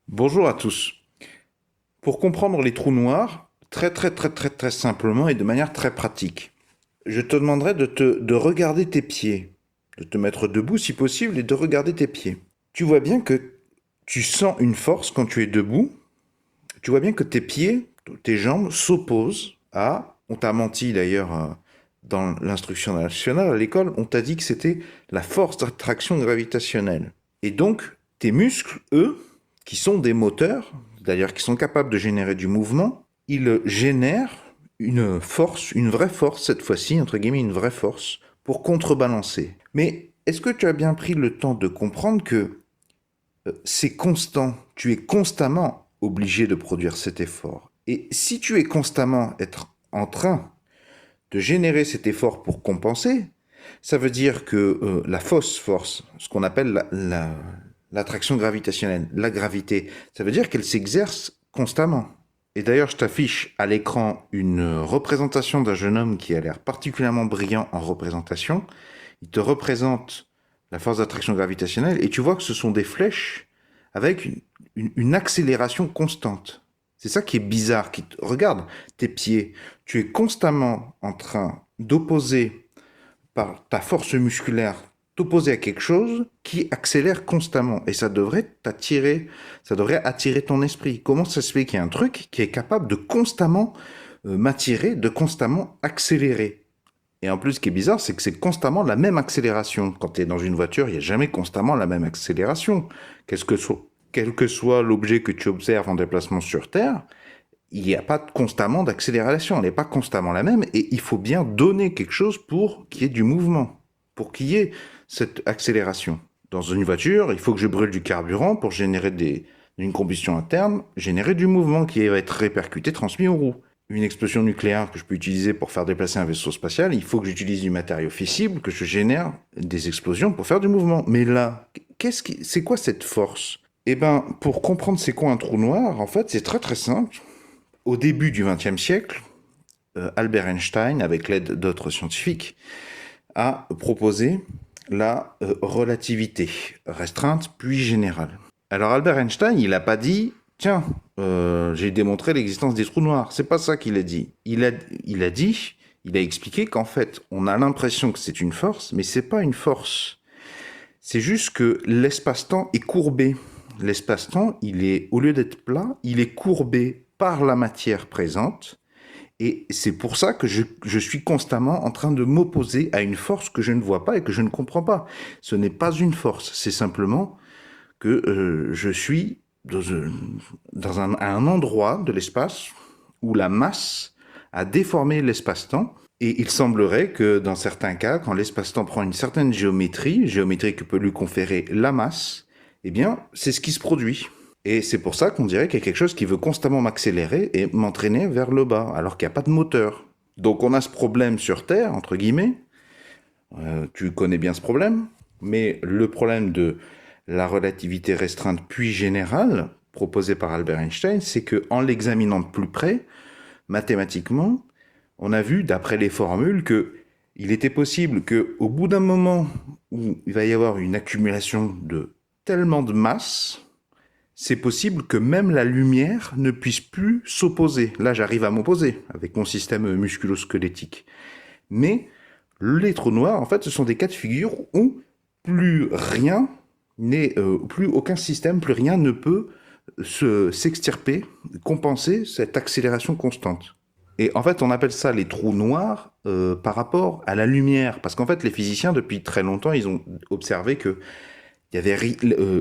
Bonjour à tous. Pour comprendre les trous noirs, très simplement et de manière très pratique, je te demanderai de regarder tes pieds, de te mettre debout si possible et de regarder tes pieds. Tu vois bien que tu sens une force quand tu es debout. Tu vois bien que tes pieds, tes jambes s'opposent à... On t'a menti d'ailleurs dans l'instruction nationale à l'école, on t'a dit que c'était la force d'attraction gravitationnelle. Et donc, tes muscles, eux, qui sont des moteurs, d'ailleurs qui sont capables de générer du mouvement, ils génèrent une force, une vraie force cette fois-ci, entre guillemets une vraie force, pour contrebalancer. Mais est-ce que tu as bien pris le temps de comprendre que c'est constant, tu es constamment obligé de produire cet effort. Et si tu es constamment être en train de générer cet effort pour compenser, ça veut dire que la fausse force, ce qu'on appelle l'attraction gravitationnelle, la gravité, ça veut dire qu'elle s'exerce constamment. Et d'ailleurs, je t'affiche à l'écran une représentation d'un jeune homme qui a l'air particulièrement brillant en représentation. Il te représente la force d'attraction gravitationnelle et tu vois que ce sont des flèches avec une accélération constante. C'est ça qui est bizarre. Regarde tes pieds. Tu es constamment en train d'opposer par ta force musculaire, t'opposer à quelque chose qui accélère constamment. Et ça devrait t'attirer, ça devrait attirer ton esprit. Comment ça se fait qu'il y a un truc qui est capable de constamment m'attirer, de constamment accélérer? Et en plus, ce qui est bizarre, c'est que c'est constamment la même accélération. Quand tu es dans une voiture, il n'y a jamais constamment la même accélération. Quel que soit l'objet que tu observes en déplacement sur Terre, il n'y a pas constamment d'accélération. Elle n'est pas constamment la même. Et il faut bien donner quelque chose pour qu'il y ait du mouvement, pour qu'il y ait cette accélération. Dans une voiture, il faut que je brûle du carburant pour générer une combustion interne, générer du mouvement qui va être répercuté, transmis aux roues. Une explosion nucléaire que je peux utiliser pour faire déplacer un vaisseau spatial, il faut que j'utilise du matériau fissible, que je génère des explosions pour faire du mouvement. Mais là, c'est quoi cette force? Eh ben, pour comprendre c'est quoi un trou noir, en fait, c'est très simple. Au début du XXe siècle, Albert Einstein, avec l'aide d'autres scientifiques, a proposé la relativité restreinte puis générale. Alors Albert Einstein, il n'a pas dit tiens, j'ai démontré l'existence des trous noirs. C'est pas ça qu'il a dit. Il a expliqué qu'en fait, on a l'impression que c'est une force, mais c'est pas une force. C'est juste que l'espace-temps est courbé. L'espace-temps, au lieu d'être plat, il est courbé par la matière présente. Et c'est pour ça que je suis constamment en train de m'opposer à une force que je ne vois pas et que je ne comprends pas. Ce n'est pas une force, c'est simplement que je suis dans un endroit de l'espace où la masse a déformé l'espace-temps. Et il semblerait que dans certains cas, quand l'espace-temps prend une certaine géométrie que peut lui conférer la masse, eh bien, c'est ce qui se produit. Et c'est pour ça qu'on dirait qu'il y a quelque chose qui veut constamment m'accélérer et m'entraîner vers le bas, alors qu'il n'y a pas de moteur. Donc on a ce problème sur Terre, entre guillemets. Tu connais bien ce problème. Mais le problème de la relativité restreinte puis générale, proposée par Albert Einstein, c'est qu'en l'examinant de plus près, mathématiquement, on a vu, d'après les formules, que il était possible qu'au bout d'un moment où il va y avoir une accumulation de tellement de masse, c'est possible que même la lumière ne puisse plus s'opposer. Là, j'arrive à m'opposer avec mon système musculo-squelettique. Mais les trous noirs, en fait, ce sont des cas de figure où plus rien plus aucun système, plus rien ne peut s'extirper, compenser cette accélération constante. Et en fait, on appelle ça les trous noirs par rapport à la lumière. Parce qu'en fait, les physiciens, depuis très longtemps, ils ont observé que il y avait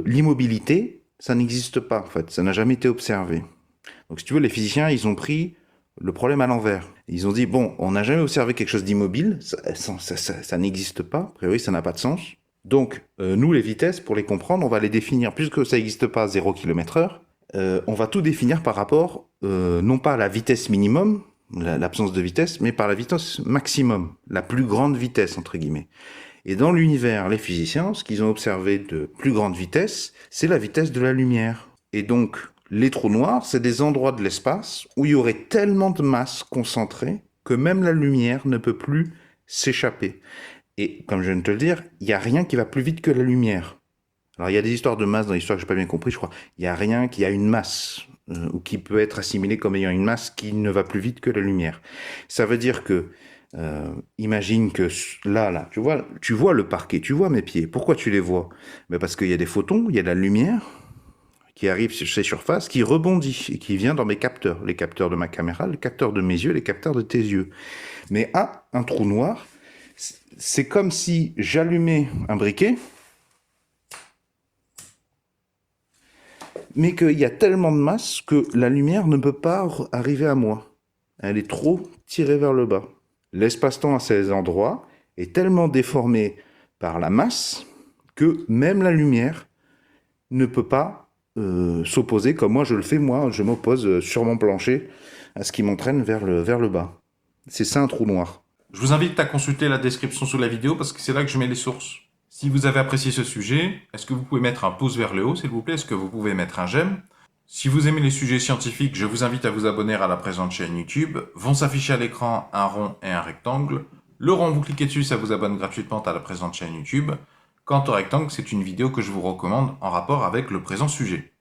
l'immobilité, ça n'existe pas, en fait. Ça n'a jamais été observé. Donc, si tu veux, les physiciens, ils ont pris le problème à l'envers. Ils ont dit, bon, on n'a jamais observé quelque chose d'immobile, ça n'existe pas, a priori, ça n'a pas de sens. Donc, nous, les vitesses, pour les comprendre, on va les définir, puisque ça n'existe pas à 0 km/h, on va tout définir par rapport, non pas à la vitesse minimum, l'absence de vitesse, mais par la vitesse maximum, la plus grande vitesse, entre guillemets. Et dans l'univers, les physiciens, ce qu'ils ont observé de plus grande vitesse, c'est la vitesse de la lumière. Et donc, les trous noirs, c'est des endroits de l'espace où il y aurait tellement de masse concentrée que même la lumière ne peut plus s'échapper. Et comme je viens de te le dire, il n'y a rien qui va plus vite que la lumière. Alors, il y a des histoires de masse dans l'histoire que j'ai pas bien compris, je crois. Il n'y a rien qui a une masse, ou qui peut être assimilé comme ayant une masse qui ne va plus vite que la lumière. Ça veut dire que, imagine que là, tu vois le parquet, tu vois mes pieds. Pourquoi tu les vois? Ben parce qu'il y a des photons, il y a de la lumière qui arrive sur ces surfaces, qui rebondit et qui vient dans mes capteurs. Les capteurs de ma caméra, les capteurs de mes yeux, les capteurs de tes yeux. Mais un trou noir, c'est comme si j'allumais un briquet, mais qu'il y a tellement de masse que la lumière ne peut pas arriver à moi. Elle est trop tirée vers le bas. L'espace-temps à ces endroits est tellement déformé par la masse que même la lumière ne peut pas s'opposer comme moi je le fais. Moi, je m'oppose sur mon plancher à ce qui m'entraîne vers le bas. C'est ça un trou noir. Je vous invite à consulter la description sous la vidéo parce que c'est là que je mets les sources. Si vous avez apprécié ce sujet, est-ce que vous pouvez mettre un pouce vers le haut, s'il vous plaît? Est-ce que vous pouvez mettre un j'aime? Si vous aimez les sujets scientifiques, je vous invite à vous abonner à la présente chaîne YouTube. Vont s'afficher à l'écran un rond et un rectangle. Le rond, vous cliquez dessus, ça vous abonne gratuitement à la présente chaîne YouTube. Quant au rectangle, c'est une vidéo que je vous recommande en rapport avec le présent sujet.